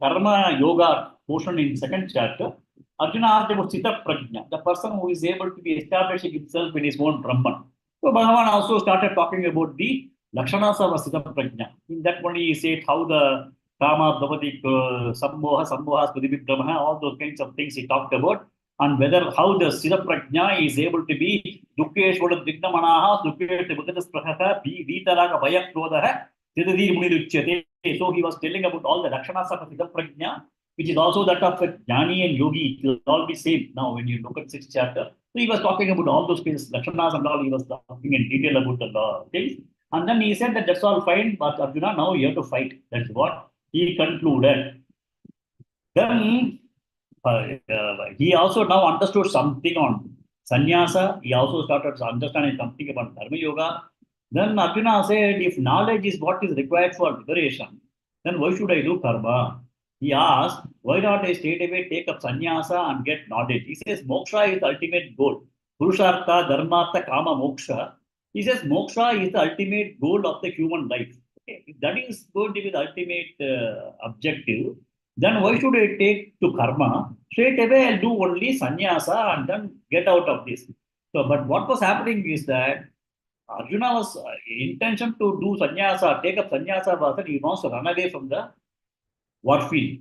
karma yoga portion in second chapter, Arjuna asked about Sita Prajna, the person who is able to be establishing himself in his own Brahman. So Bhagavan also started talking about the Lakshanas of Sita Prajna. In that one he said how the Kama, Bhavati, Sammoha, Spudibhi Brahma, all those kinds of things he talked about. And whether how the Sita Prajna is able to be Dukkeshwara Dignamanaha, Dukkeshwara Buddhaspraha, Vitaraga Vayakrodaha, so he was telling about all the Lakshanas of Sita Prajna, which is also that of Jnani and Yogi. It will all be same now when you look at 6th chapter. So he was talking about all those things, Lakshanas and all, he was talking in detail about the things. And then he said that that's all fine, but Arjuna, now you have to fight. That's what he concluded. Then he also now understood something on sannyasa. He also started understanding something about Dharma Yoga. Then Arjuna said, if knowledge is what is required for liberation, then why should I do karma? He asked, why not I straight away take up sannyasa and get knowledge? He says, moksha is the ultimate goal. Purushartha, dharmartha, kama, moksha. He says, moksha is the ultimate goal of the human life. Okay. If that is going to be the ultimate objective, then why should I take to karma? Straight away I'll do only sannyasa and then get out of this. So, but what was happening is that Arjuna was intention to do sannyasa, take up sannyasa was that he wants to run away from the war field.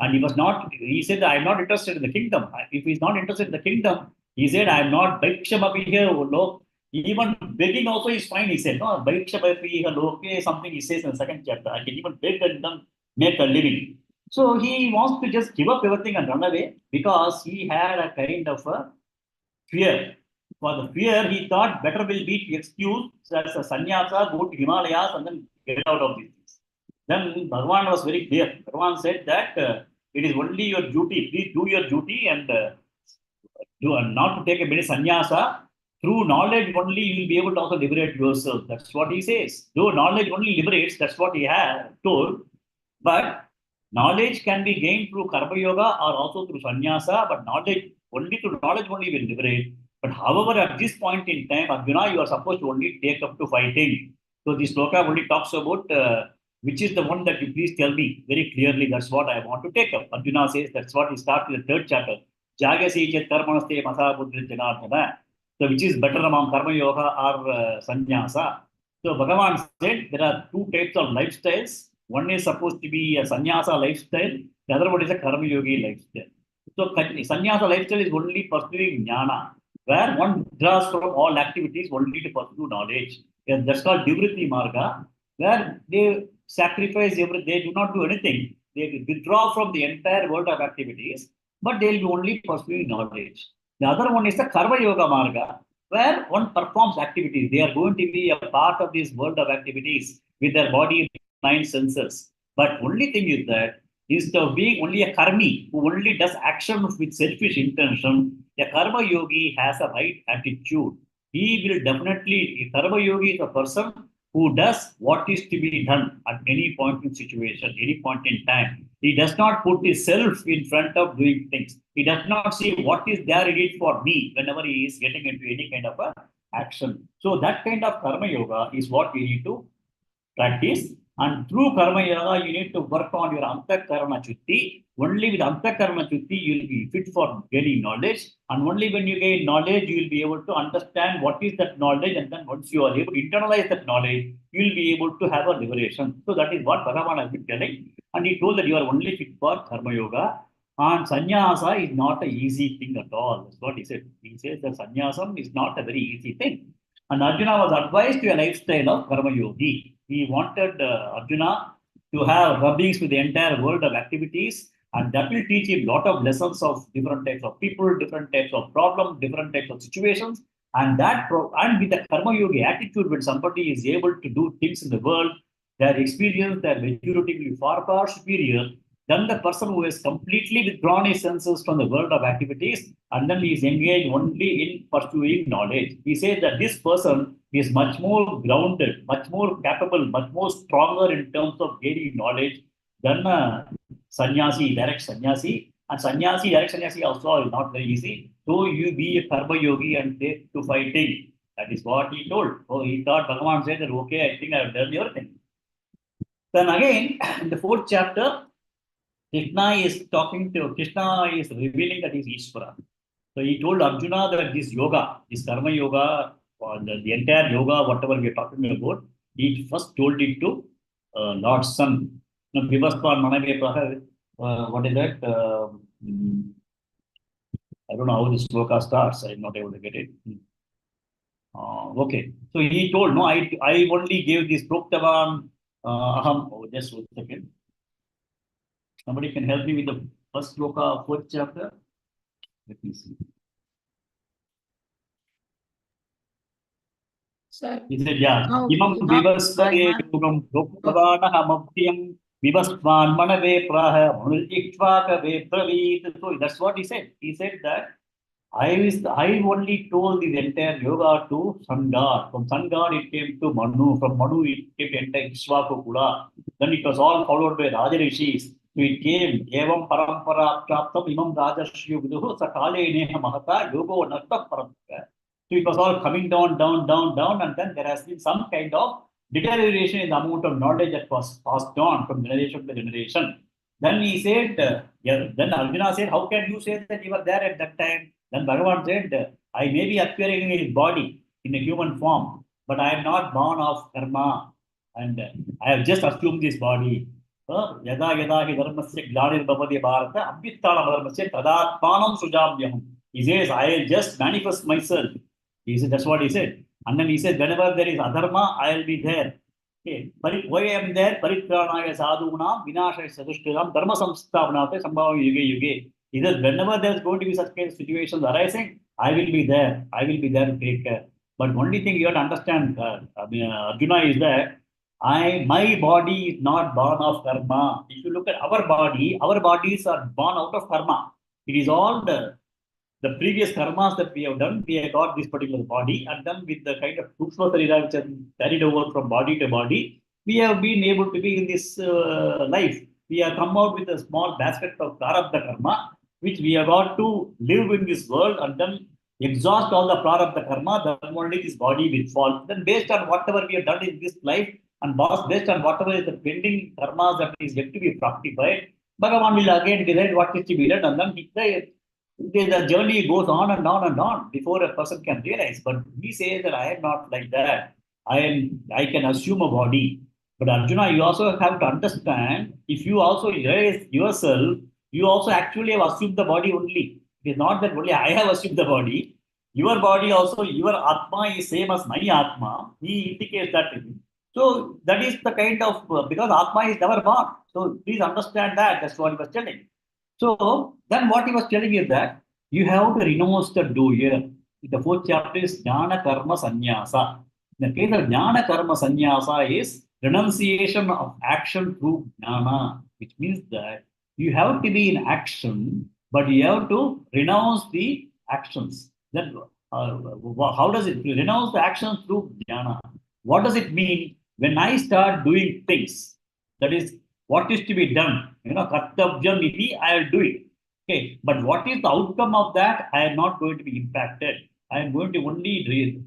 And he was not, he said, I am not interested in the kingdom. If he's not interested in the kingdom, he said, I am not bhikshamapi here, loke. Even begging also is fine, he said. No, bhikshamapi loke, something he says in the second chapter. I can even beg and then make a living. So he wants to just give up everything and run away because he had a kind of a fear. For the fear, he thought better will be to excuse as a sannyasa, go to Himalayas and then get out of these things. Then Bhagavan was very clear. Bhagavan said that it is only your duty. Please do your duty and not to take a many sannyasa. Through knowledge only you will be able to also liberate yourself. That's what he says. Though knowledge only liberates, that's what he had told. But knowledge can be gained through karma yoga or also through sannyasa. But knowledge only will liberate. But however, at this point in time, Arjuna, you are supposed to only take up to fighting. So this Shloka only talks about which is the one that you please tell me very clearly. That's what I want to take up. Arjuna says that's what he starts in the 3rd chapter. Jagasi chet karmanaste masa buddhi janardhana. So which is better among karma yoga or sannyasa? So Bhagavan said there are 2 types of lifestyles. One is supposed to be a sannyasa lifestyle. The other one is a karma yogi lifestyle. So sannyasa lifestyle is only pursuing jnana, where one draws from all activities only to pursue knowledge. And that's called Divritti Marga, where they sacrifice everything, they do not do anything. They withdraw from the entire world of activities, but they will be only pursuing knowledge. The other one is the Karma Yoga Marga, where one performs activities. They are going to be a part of this world of activities with their body, mind, senses. But only thing is that instead of being only a karmi who only does actions with selfish intention, a karma yogi has a right attitude. He will definitely, a karma yogi is a person who does what is to be done at any point in situation, any point in time. He does not put his self in front of doing things. He does not see what is there in it for me whenever he is getting into any kind of a action. So that kind of karma yoga is what we need to practice. And through karma yoga, you need to work on your antakarana chutti. Only with antakarana chutti, you will be fit for gaining knowledge. And only when you gain knowledge, you will be able to understand what is that knowledge. And then once you are able to internalize that knowledge, you will be able to have a liberation. So that is what Bhagavan has been telling. And he told that you are only fit for karma yoga. And sannyasa is not an easy thing at all. That's what he said. He says that sannyasam is not a very easy thing. And Arjuna was advised to a lifestyle of karma yogi. He wanted Arjuna to have rubbings with the entire world of activities, and that will teach him a lot of lessons of different types of people, different types of problems, different types of situations. And and with the karma yogi attitude, when somebody is able to do things in the world, their experience, their maturity will be far, far superior than the person who has completely withdrawn his senses from the world of activities and then he is engaged only in pursuing knowledge. He says that this person is much more grounded, much more capable, much more stronger in terms of gaining knowledge than sannyasi, direct sannyasi. And sannyasi, direct sannyasi also is not very easy. So you be a karma yogi and take to fighting. That is what he told. So he thought, Bhagavan said that, okay, I think I have done everything. Then again, in the 4th chapter, Krishna is revealing that he is Ishvara. So he told Arjuna that this yoga, this karma yoga, or the entire yoga, whatever we are talking about, he first told it to Lord's son. Now, what is that? I don't know how this Shloka starts. I'm not able to get it. Okay. So he told, no, I only gave this Proktavan Aham. Oh, just 1 second. Somebody can help me with the first Shloka of 4th chapter? Let me see. Sir. He said, yeah. Oh, Imam vivasvare yugam proktavanaham vivasvan manave praha manujiktvaka praveet. So that's what he said. He said that I only told the entire yoga to sun god. From sun god it came to Manu. From Manu it came to entire Ishvaka Kula. Then it was all followed by Raja Rishis. So it came evam parampara praptam imam rajashyu viduhu sakale neha mahata yogo nasta parampara. So it was all coming down, and then there has been some kind of deterioration in the amount of knowledge that was passed on from generation to generation. Then he said, then Arjuna said, how can you say that you were there at that time? Then Bhagavan said, I may be appearing in his body in a human form, but I am not born of karma, and I have just assumed this body. Yada yada hi dharmasya glanir bhavati bharata abhyuttana dharmasya tadatmanam sujamyaham. He says, I will just manifest myself. He said, that's what he said. And then he said, whenever there is adharma, I will be there. Okay. Why I am there? Paritranaya sadhunam, vinashaya sadushtiram, dharma samsthavanate sambhavam yuge yuge. He said, whenever there is going to be such kind of situations arising, I will be there. I will be there to take care. But only thing you have to understand, Arjuna, is that my body is not born of karma. If you look at our bodies are born out of karma. It is all the previous karmas that we have done, we have got this particular body, and then with the kind of Sukshma Sarira which has carried over from body to body, we have been able to be in this life. We have come out with a small basket of Prarabdha karma, which we have got to live in this world and then exhaust all the Prarabdha karma, then only this body will fall. Then based on whatever we have done in this life, and based on whatever is the pending karmas that is yet to be fructified, Bhagavan will again decide what is to be done, and then the journey goes on and on and on before a person can realize. But we say that I am not like that. I can assume a body. But Arjuna, you also have to understand, if you also realize yourself, you also actually have assumed the body only. It is not that only I have assumed the body. Your body also, your Atma is same as my Atma. He indicates that. So that is the kind of, because Atma is never born. So please understand that. That's what he was telling. So then what he was telling is that you have to renounce the doer. The 4th chapter is Jnana Karma Sannyasa. In the case of Jnana Karma Sannyasa is renunciation of action through Jnana, which means that you have to be in action, but you have to renounce the actions. Then how does it renounce the actions through Jnana? What does it mean? When I start doing things, that is what is to be done, Kartavyam iti, I will do it. Okay, but what is the outcome of that? I am not going to be impacted. I am going to only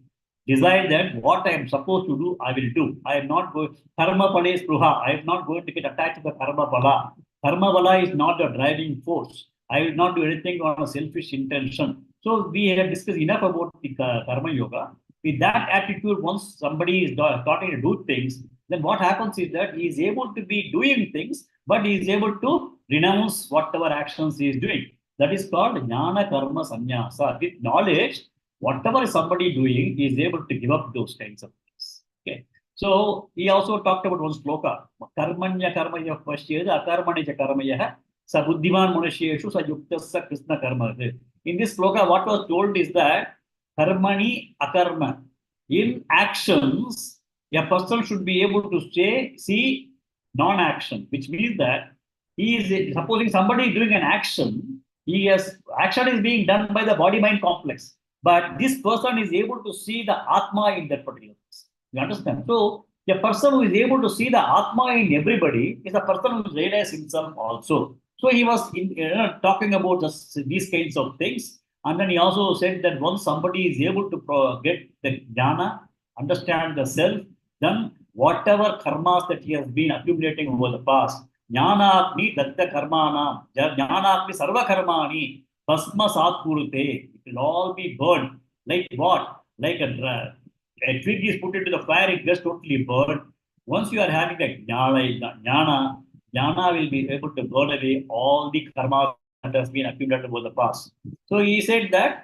decide that what I am supposed to do, I will do. I am not going, karma pala is pruha. I am not going to get attached to the karma pala. Karma pala is not a driving force. I will not do anything on a selfish intention. So we have discussed enough about the karma yoga. With that attitude, once somebody is starting to do things, then what happens is that he is able to be doing things, but he is able to renounce whatever actions he is doing. That is called jnana karma sannyasa. With knowledge, whatever is somebody doing, he is able to give up those kinds of things. Okay. So he also talked about one shloka. Karmanya karmaya pashyeda akarmanya karmaya sa buddhiman manusheshu sa yuktasya krishna karma. In this shloka, what was told is that karmani akarma. In actions, a person should be able to see non-action, which means that he is supposing somebody is doing an action, action is being done by the body-mind complex, but this person is able to see the Atma in that particular case. You understand? So the person who is able to see the Atma in everybody is a person who realizes himself also. So he was talking about these kinds of things. And then he also said that once somebody is able to get the jnana, understand the self, then whatever karmas that he has been accumulating over the past, jnanatmi datta karmana, jnanatmi sarva karmani, basma satkurute, it will all be burned. Like what? Like a twig is put into the fire, it gets totally burned. Once you are having a jnana will be able to burn away all the karma that has been accumulated over the past. So he said that,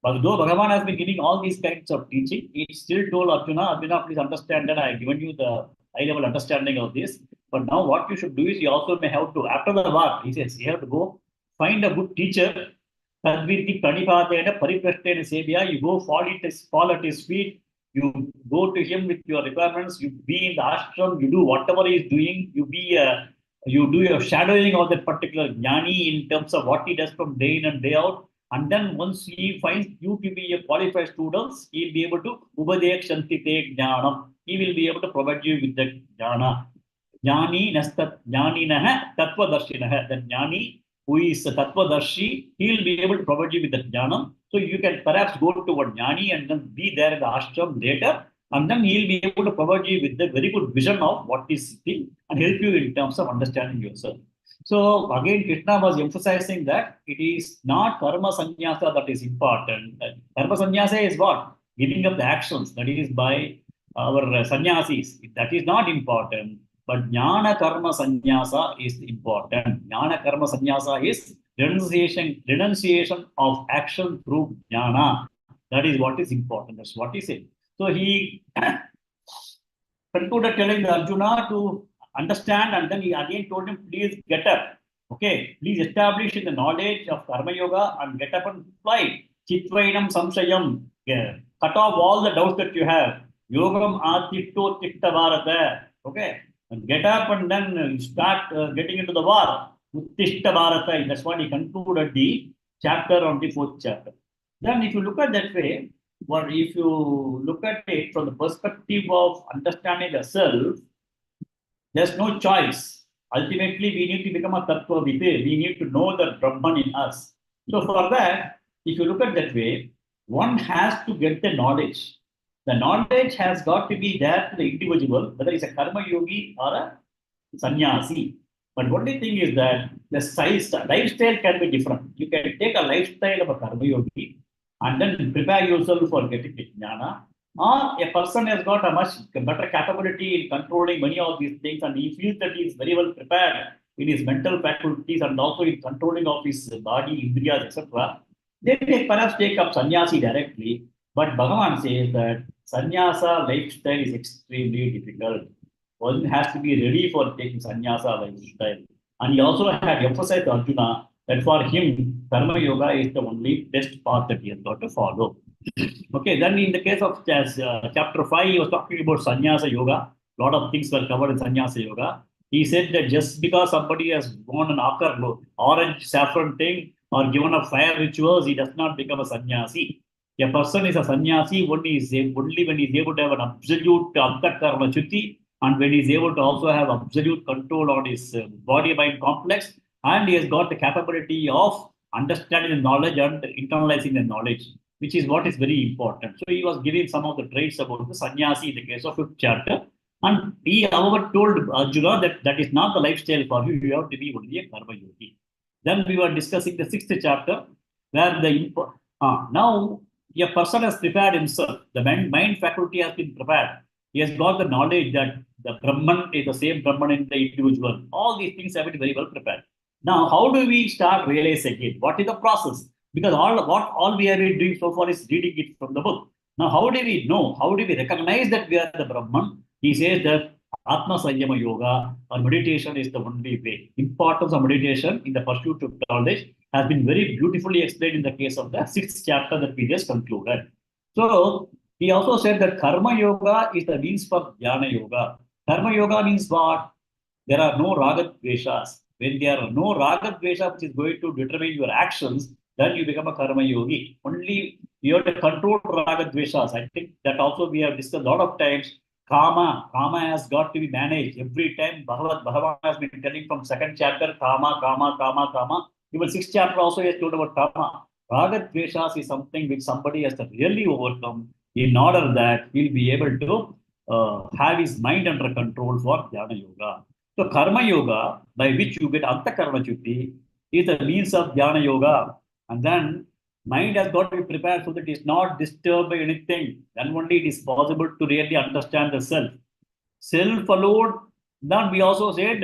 but though Bhagavan has been giving all these kinds of teaching, he still told Arjuna, please understand that I have given you the high-level understanding of this. But now what you should do is you also may have to, after the war, he says, you have to go find a good teacher, you go fall at his feet, you go to him with your requirements, you be in the ashram, you do whatever he is doing, you do your shadowing of that particular jnani in terms of what he does from day in and day out. And then once he finds you to be a qualified student, he will be able to upadekshanti jnanam. He will be able to provide you with the jnana. Jnani naha tattvadarshinaha. That jnani who is a tattvadarshi, he will be able to provide you with the jnanam. So you can perhaps go to one jnani and then be there in the ashram later. And then he'll be able to provide you with a very good vision of what is sitting and help you in terms of understanding yourself. So again, Krishna was emphasizing that it is not karma sannyasa that is important. Karma sannyasa is what? Giving up the actions, that is by our sannyasis. That is not important. But jnana karma sannyasa is important. Jnana karma sannyasa is renunciation of action through jnana. That is what is important. That's what he said. So he concluded telling the Arjuna to understand, and then he again told him, please get up. Okay, please establish in the knowledge of karma yoga and get up and fly. Chitvainam samshayam. Cut off all the doubts that you have. Yogam atitto titta bharata. Okay, and get up and then start getting into the war. Uttishta bharata. That's what he concluded the chapter on the 4th chapter. Then if you look at that way, or if you look at it from the perspective of understanding the self, there's no choice. Ultimately, we need to become a tattva vide. We need to know the Brahman in us. So for that, if you look at that way, one has to get the knowledge. The knowledge has got to be there to the individual, whether it's a karma yogi or a sannyasi. But only thing is that the lifestyle can be different. You can take a lifestyle of a karma yogi and then prepare yourself for getting the jnana. Or a person has got a much better capability in controlling many of these things, and he feels that he is very well prepared in his mental faculties and also in controlling of his body, indriyas, etc. Then they perhaps take up sannyasi directly. But Bhagavan says that sannyasa lifestyle is extremely difficult. One has to be ready for taking sannyasa lifestyle. And he also had emphasized to Arjuna that for him, karma yoga is the only best path that he has got to follow. Okay, then in the case of chapter 5, he was talking about sannyasa yoga. A lot of things were covered in sannyasa yoga. He said that just because somebody has worn an orange saffron thing or given up fire rituals, he does not become a sannyasi. A person is a sannyasi only when he is able to have an absolute karma chutti and when he is able to also have absolute control on his body-mind complex, and he has got the capability of understanding the knowledge and internalizing the knowledge, which is what is very important. So he was giving some of the traits about the sannyasi in the case of 5th chapter. And he, however, told Arjuna that that is not the lifestyle for you. You have to be only a karma yogi. Then we were discussing the 6th chapter, where now a person has prepared himself. The mind faculty has been prepared. He has got the knowledge that the Brahman is the same Brahman in the individual. All these things have been very well prepared. Now, how do we start realizing it? What is the process? Because all we have been doing so far is reading it from the book. Now, how do we know? How do we recognize that we are the Brahman? He says that Atma Sanyama Yoga or meditation is the only way. Importance of meditation in the pursuit of knowledge has been very beautifully explained in the case of the 6th chapter that we just concluded. So, he also said that Karma Yoga is the means for Jnana Yoga. Karma Yoga means what? There are no Raga Dveshas. When there are no Raga Dvesha which is going to determine your actions, then you become a Karma Yogi. Only you have to control Raga Dveshas. I think that also we have discussed a lot of times. Kama has got to be managed. Every time Bhagavad has been telling from 2nd chapter, Kama. Even 6th chapter also has told about Kama. Raga Dveshas is something which somebody has to really overcome in order that he'll be able to have his mind under control for Jnana Yoga. So Karma Yoga, by which you get Antakarma Chutti, is the means of Jnana Yoga. And then mind has got to be prepared so that it is not disturbed by anything. Then only it is possible to really understand the self. Self alone, then we also said,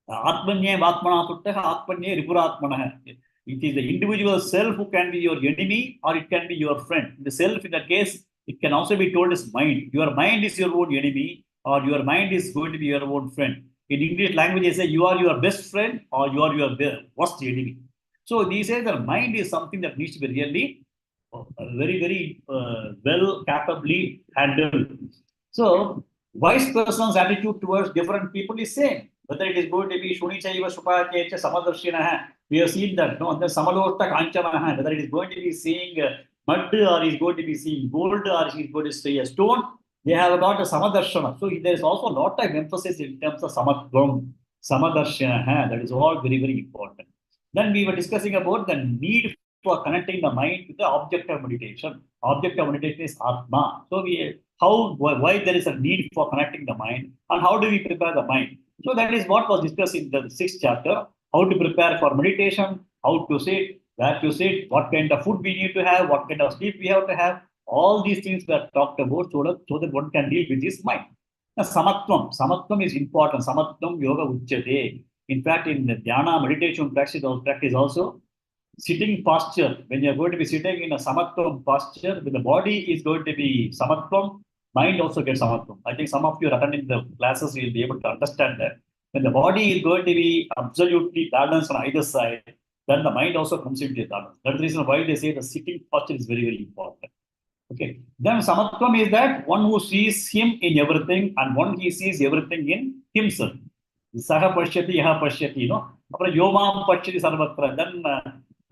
Atmanye Vatmana Suttaha, Atmanye Ripuratmana. It is the individual self who can be your enemy or it can be your friend. The self in that case, it can also be told as mind. Your mind is your own enemy or your mind is going to be your own friend. In English language, they say you are your best friend or you are your worst enemy. So these say that mind is something that needs to be really very well capably handled. So wise person's attitude towards different people is same. Whether it is going to be Shunichaiva Supachecha Samadarshinaha, we have seen that. No, and then Samalota Kanchanaha, whether it is going to be seeing mud or is going to be seeing gold or is going to see a stone, they have got a Samadarshana. So there is also a lot of emphasis in terms of Samatvam, Samadarshanaha. That is all very important. Then we were discussing about the need for connecting the mind to the object of meditation. Object of meditation is Atma. So why there is a need for connecting the mind and how do we prepare the mind? So that is what was discussed in the 6th chapter. How to prepare for meditation, how to sit, where to sit, what kind of food we need to have, what kind of sleep we have to have. All these things were talked about so that one can deal with his mind. Now, Samatvam is important. Samatvam Yoga Uchyate. In fact, in the dhyana meditation practice also, sitting posture, when you're going to be sitting in a samatvam posture, when the body is going to be samatvam, mind also gets samatvam. I think some of you are attending the classes, you'll be able to understand that. When the body is going to be absolutely balanced on either side, then the mind also comes into balance. That's the reason why they say the sitting posture is very important. Okay. Then samatvam is that one who sees him in everything and one he sees everything in himself. Saha Pashyati, Yaha Pashyati, Yomam Pashyati Sarvatra. Then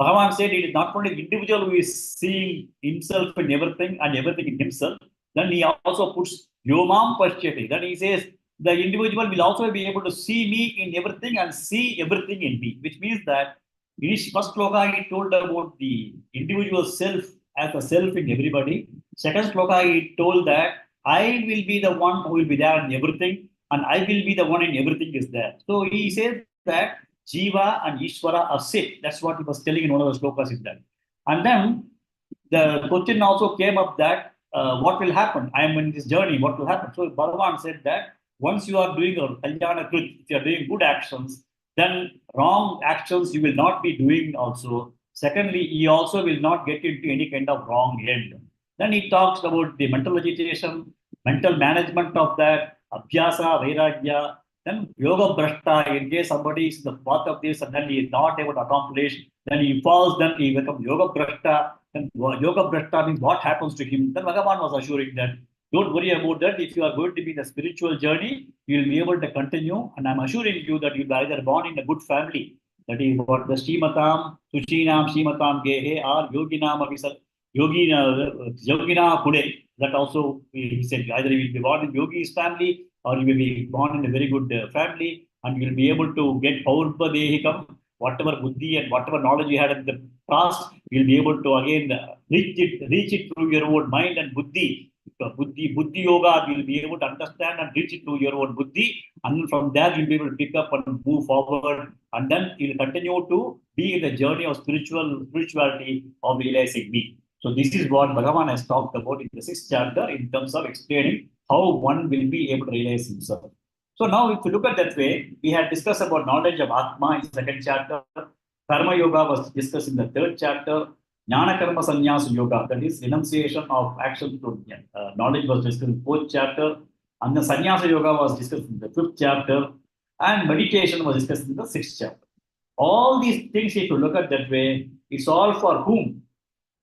Bhagavan said it is not only the individual who is seeing himself in everything and everything in himself, then he also puts Yomam Pashyati. Then he says the individual will also be able to see me in everything and see everything in me, which means that in his first sloka he told about the individual self as a self in everybody. Second sloka he told that I will be the one who will be there in everything. And I will be the one and everything is there. So he says that Jiva and Ishvara are sick. That's what he was telling in one of the slokas in that. And then the question also came up that what will happen? I am in this journey, what will happen? So Bhagavan said that once you are doing a Kalyana Krit, if you are doing good actions, then wrong actions you will not be doing also. Secondly, he also will not get into any kind of wrong end. Then he talks about the mental agitation, mental management of that, Abhyasa, Vairagya, then Yoga Brashta, in case somebody is in the path of this and then he is not able to accomplish, then he falls, then he becomes Yoga Brashta. Then Yoga Brashta means what happens to him. Then Bhagavan was assuring that don't worry about that. If you are going to be in the spiritual journey, you will be able to continue. And I'm assuring you that you'll be either born in a good family, that is what the Srimatam, Suchinam, Srimatam Gehe, or Yoginam Avisar, Yogina Kude. That also he said either he will be born in yogi's family or you may be born in a very good family, and you will be able to get Paurva Dehikam, whatever buddhi and whatever knowledge you had in the past, you'll be able to again reach it through your own mind and buddhi. Buddhi yoga, you'll be able to understand and reach it to your own buddhi, and from there you'll be able to pick up and move forward, and then you'll continue to be in the journey of spirituality of realizing me. So this is what Bhagavan has talked about in the 6th chapter in terms of explaining how one will be able to realize himself. So now if you look at that way, we had discussed about knowledge of Atma in the 2nd chapter. Karma Yoga was discussed in the 3rd chapter. Jnana Karma Sannyasa Yoga, that is renunciation of action to knowledge, was discussed in the 4th chapter. And the Sannyasa Yoga was discussed in the 5th chapter. And meditation was discussed in the 6th chapter. All these things, if you look at that way, it's all for whom?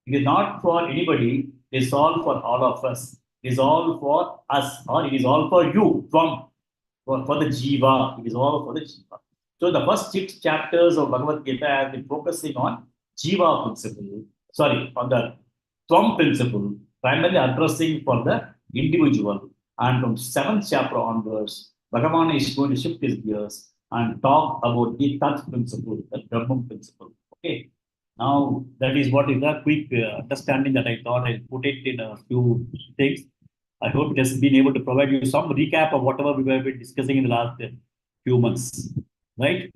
It is not for anybody. It is all for all of us. It is all for us, or it is all for you, for the Jiva. It is all for the Jiva. So the first 6 chapters of Bhagavad Gita have been focusing on Jiva principle, on the Tvam principle, primarily addressing for the individual. And from 7th chapter onwards, Bhagavan is going to shift his gears and talk about the Tat principle, the Brahman principle. Okay. Now, that is what is the quick understanding that I thought I'd put it in a few things. I hope it has been able to provide you some recap of whatever we have been discussing in the last few months, right?